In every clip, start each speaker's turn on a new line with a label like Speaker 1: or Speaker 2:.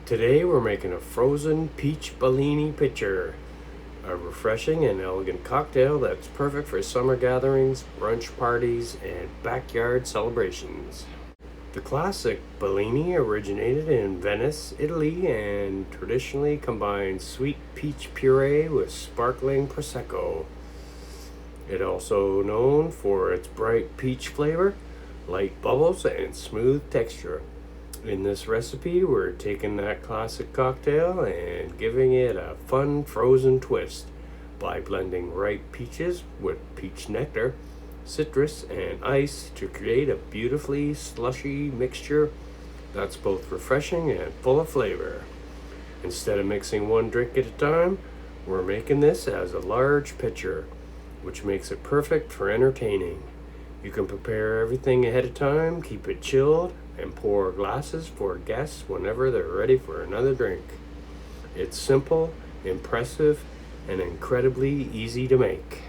Speaker 1: Today we're making a Frozen Peach Bellini Pitcher, a refreshing and elegant cocktail that's perfect for summer gatherings, brunch parties, and backyard celebrations. The classic Bellini originated in Venice, Italy, and traditionally combines sweet peach puree with sparkling prosecco. It also known for its bright peach flavor, light bubbles, and smooth texture. In this recipe, we're taking that classic cocktail and giving it a fun frozen twist by blending ripe peaches with peach nectar, citrus, and ice to create a beautifully slushy mixture that's both refreshing and full of flavor. Instead of mixing one drink at a time, we're making this as a large pitcher, which makes it perfect for entertaining. You can prepare everything ahead of time, keep it chilled, and pour glasses for guests whenever they're ready for another drink. It's simple, impressive, and incredibly easy to make.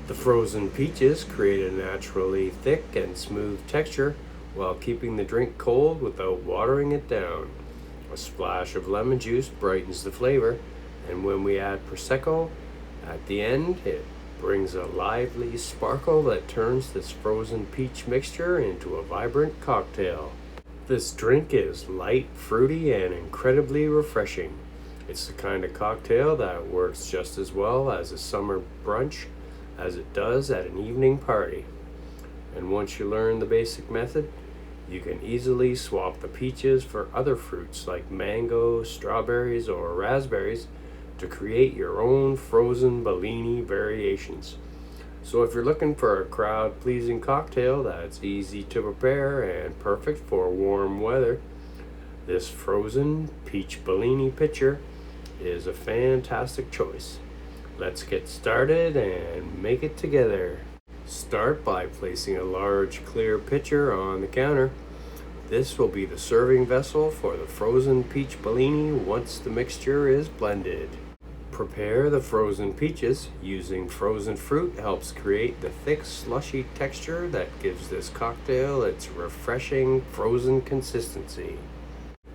Speaker 1: The frozen peaches create a naturally thick and smooth texture while keeping the drink cold without watering it down. A splash of lemon juice brightens the flavor, and when we add prosecco at the end, it brings a lively sparkle that turns this frozen peach mixture into a vibrant cocktail. This drink is light, fruity, and incredibly refreshing. It's the kind of cocktail that works just as well as a summer brunch as it does at an evening party. And once you learn the basic method, you can easily swap the peaches for other fruits like mango, strawberries, or raspberries to create your own frozen Bellini variations. So if you're looking for a crowd-pleasing cocktail that's easy to prepare and perfect for warm weather, this Frozen Peach Bellini Pitcher is a fantastic choice. Let's get started and make it together. Start by placing a large clear pitcher on the counter. This will be the serving vessel for the Frozen Peach Bellini once the mixture is blended. Prepare the frozen peaches. Using frozen fruit helps create the thick, slushy texture that gives this cocktail its refreshing frozen consistency.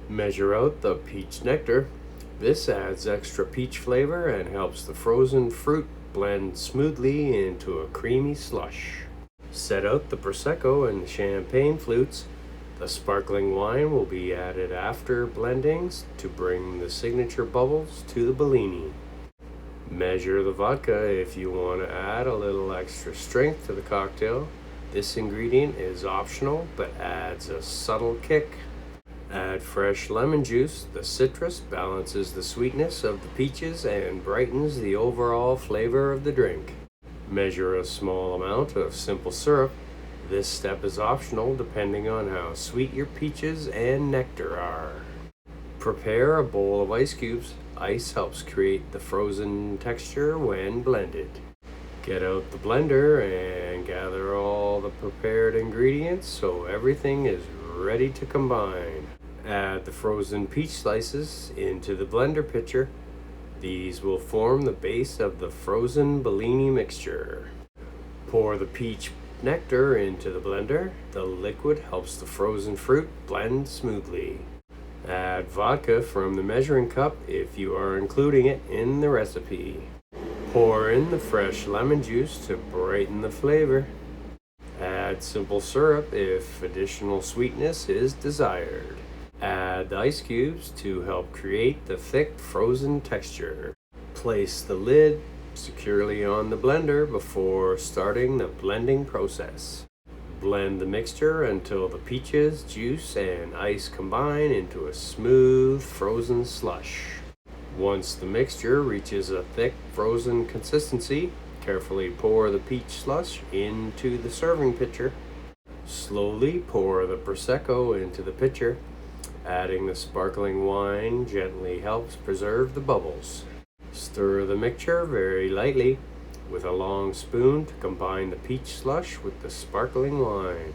Speaker 1: Measure out the peach nectar. This adds extra peach flavor and helps the frozen fruit blend smoothly into a creamy slush. Set out the prosecco and the champagne flutes. The sparkling wine will be added after blendings to bring the signature bubbles to the Bellini. Measure the vodka if you want to add a little extra strength to the cocktail. This ingredient is optional but adds a subtle kick. Add fresh lemon juice. The citrus balances the sweetness of the peaches and brightens the overall flavor of the drink. Measure a small amount of simple syrup. This step is optional depending on how sweet your peaches and nectar are. Prepare a bowl of ice cubes. Ice helps create the frozen texture when blended. Get out the blender and gather all the prepared ingredients so everything is ready to combine. Add the frozen peach slices into the blender pitcher. These will form the base of the frozen Bellini mixture. Pour the peach nectar into the blender. The liquid helps the frozen fruit blend smoothly. Add vodka from the measuring cup if you are including it in the recipe. Pour in the fresh lemon juice to brighten the flavor. Add simple syrup if additional sweetness is desired. Add the ice cubes to help create the thick frozen texture. Place the lid securely on the blender before starting the blending process. Blend the mixture until the peaches, juice, and ice combine into a smooth frozen slush. Once the mixture reaches a thick frozen consistency, carefully pour the peach slush into the serving pitcher. Slowly pour the prosecco into the pitcher. Adding the sparkling wine gently helps preserve the bubbles. Stir the mixture very lightly with a long spoon to combine the peach slush with the sparkling wine.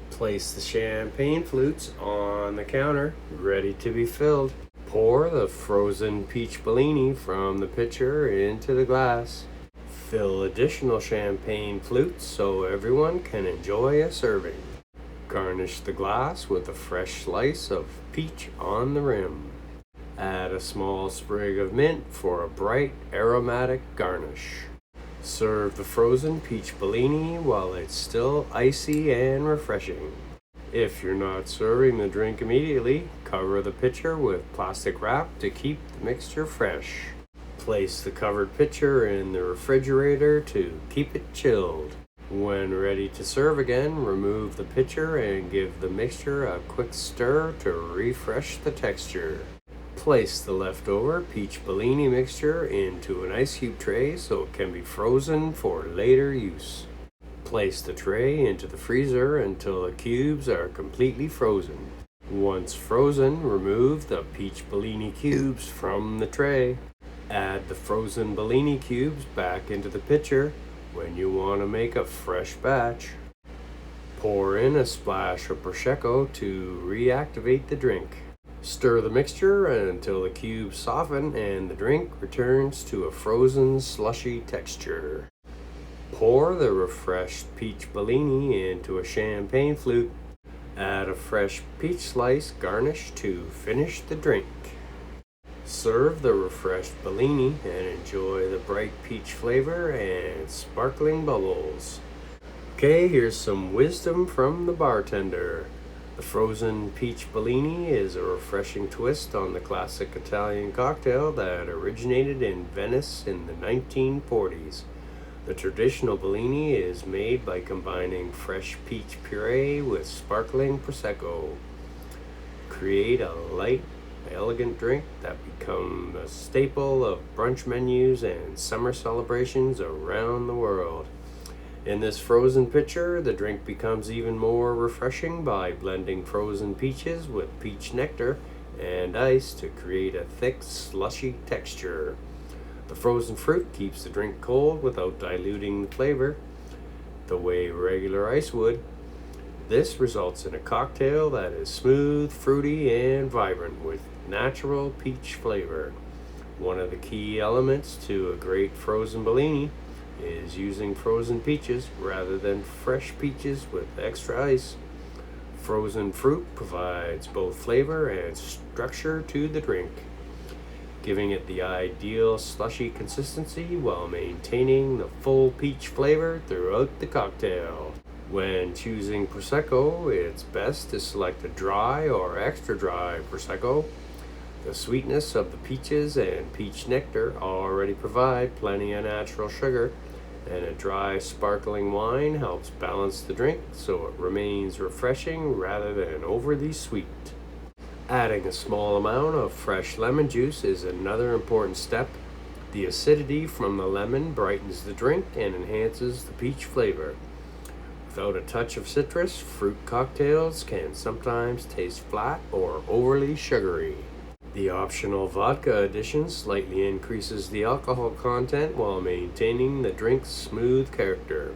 Speaker 1: Place the champagne flutes on the counter, ready to be filled. Pour the frozen peach Bellini from the pitcher into the glass. Fill additional champagne flutes so everyone can enjoy a serving. Garnish the glass with a fresh slice of peach on the rim. Add a small sprig of mint for a bright, aromatic garnish. Serve the frozen peach Bellini while it's still icy and refreshing. If you're not serving the drink immediately, cover the pitcher with plastic wrap to keep the mixture fresh. Place the covered pitcher in the refrigerator to keep it chilled. When ready to serve again, remove the pitcher and give the mixture a quick stir to refresh the texture. Place the leftover peach Bellini mixture into an ice cube tray so it can be frozen for later use. Place the tray into the freezer until the cubes are completely frozen. Once frozen, remove the peach Bellini cubes from the tray. Add the frozen Bellini cubes back into the pitcher when you want to make a fresh batch. Pour in a splash of prosecco to reactivate the drink. Stir the mixture until the cubes soften and the drink returns to a frozen slushy texture. Pour the refreshed peach Bellini into a champagne flute. Add a fresh peach slice garnish to finish the drink. Serve the refreshed Bellini and enjoy the bright peach flavor and sparkling bubbles. Okay, here's some wisdom from the bartender. The frozen peach Bellini is a refreshing twist on the classic Italian cocktail that originated in Venice in the 1940s. The traditional Bellini is made by combining fresh peach puree with sparkling prosecco. Create a light, elegant drink that becomes a staple of brunch menus and summer celebrations around the world. In this frozen pitcher, the drink becomes even more refreshing by blending frozen peaches with peach nectar and ice to create a thick, slushy texture. The frozen fruit keeps the drink cold without diluting the flavor the way regular ice would. This results in a cocktail that is smooth, fruity, and vibrant with natural peach flavor. One of the key elements to a great frozen Bellini is using frozen peaches rather than fresh peaches with extra ice. Frozen fruit provides both flavor and structure to the drink, giving it the ideal slushy consistency while maintaining the full peach flavor throughout the cocktail. When choosing prosecco, it's best to select a dry or extra dry prosecco. The sweetness of the peaches and peach nectar already provide plenty of natural sugar, and a dry sparkling wine helps balance the drink so it remains refreshing rather than overly sweet. Adding a small amount of fresh lemon juice is another important step. The acidity from the lemon brightens the drink and enhances the peach flavor. Without a touch of citrus, fruit cocktails can sometimes taste flat or overly sugary. The optional vodka addition slightly increases the alcohol content while maintaining the drink's smooth character.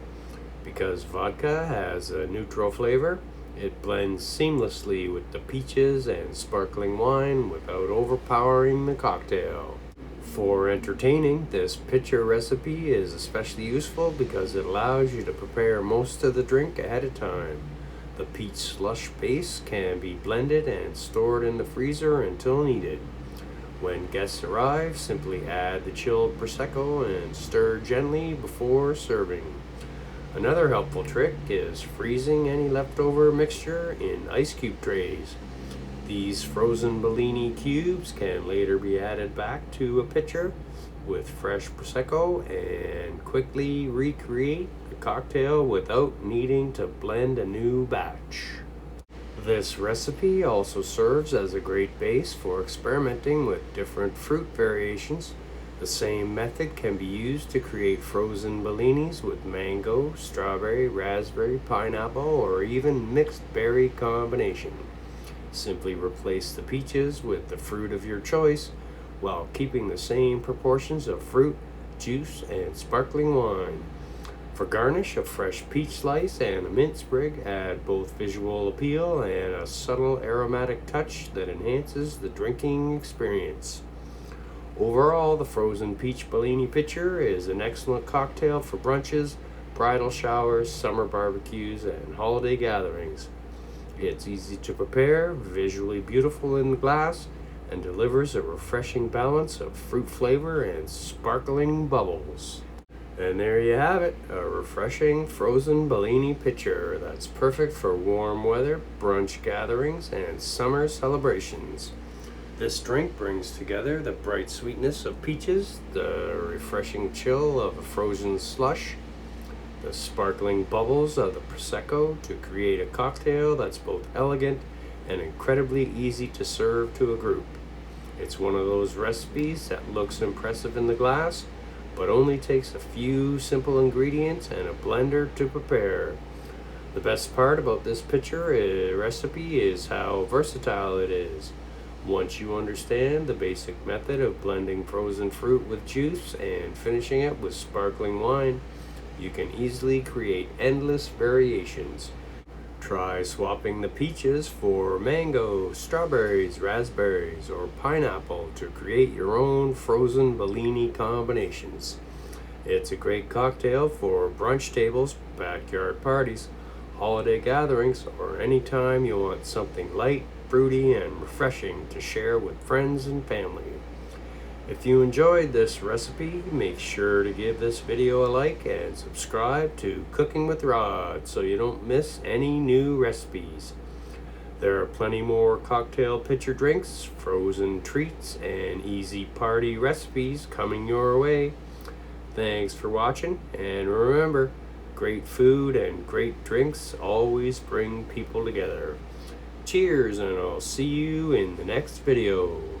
Speaker 1: Because vodka has a neutral flavor, it blends seamlessly with the peaches and sparkling wine without overpowering the cocktail. For entertaining, this pitcher recipe is especially useful because it allows you to prepare most of the drink ahead of time. The peach slush base can be blended and stored in the freezer until needed. When guests arrive, simply add the chilled prosecco and stir gently before serving. Another helpful trick is freezing any leftover mixture in ice cube trays. These frozen Bellini cubes can later be added back to a pitcher with fresh prosecco and quickly recreate the cocktail without needing to blend a new batch. This recipe also serves as a great base for experimenting with different fruit variations. The same method can be used to create frozen Bellinis with mango, strawberry, raspberry, pineapple, or even mixed berry combination. Simply replace the peaches with the fruit of your choice while keeping the same proportions of fruit, juice, and sparkling wine. For garnish, a fresh peach slice and a mint sprig add both visual appeal and a subtle aromatic touch that enhances the drinking experience. Overall, the Frozen Peach Bellini Pitcher is an excellent cocktail for brunches, bridal showers, summer barbecues, and holiday gatherings. It's easy to prepare, visually beautiful in the glass, and delivers a refreshing balance of fruit flavor and sparkling bubbles. And there you have it, a refreshing frozen Bellini pitcher that's perfect for warm weather, brunch gatherings, and summer celebrations. This drink brings together the bright sweetness of peaches, the refreshing chill of a frozen slush, the sparkling bubbles of the prosecco to create a cocktail that's both elegant and incredibly easy to serve to a group. It's one of those recipes that looks impressive in the glass, but only takes a few simple ingredients and a blender to prepare. The best part about this recipe is how versatile it is. Once you understand the basic method of blending frozen fruit with juice and finishing it with sparkling wine, you can easily create endless variations. Try swapping the peaches for mango, strawberries, raspberries, or pineapple to create your own frozen Bellini combinations. It's a great cocktail for brunch tables, backyard parties, holiday gatherings, or any time you want something light, fruity, and refreshing to share with friends and family. If you enjoyed this recipe, make sure to give this video a like and subscribe to Cooking with Rod so you don't miss any new recipes. There are plenty more cocktail pitcher drinks, frozen treats, and easy party recipes coming your way. Thanks for watching, and remember, great food and great drinks always bring people together. Cheers, and I'll see you in the next video.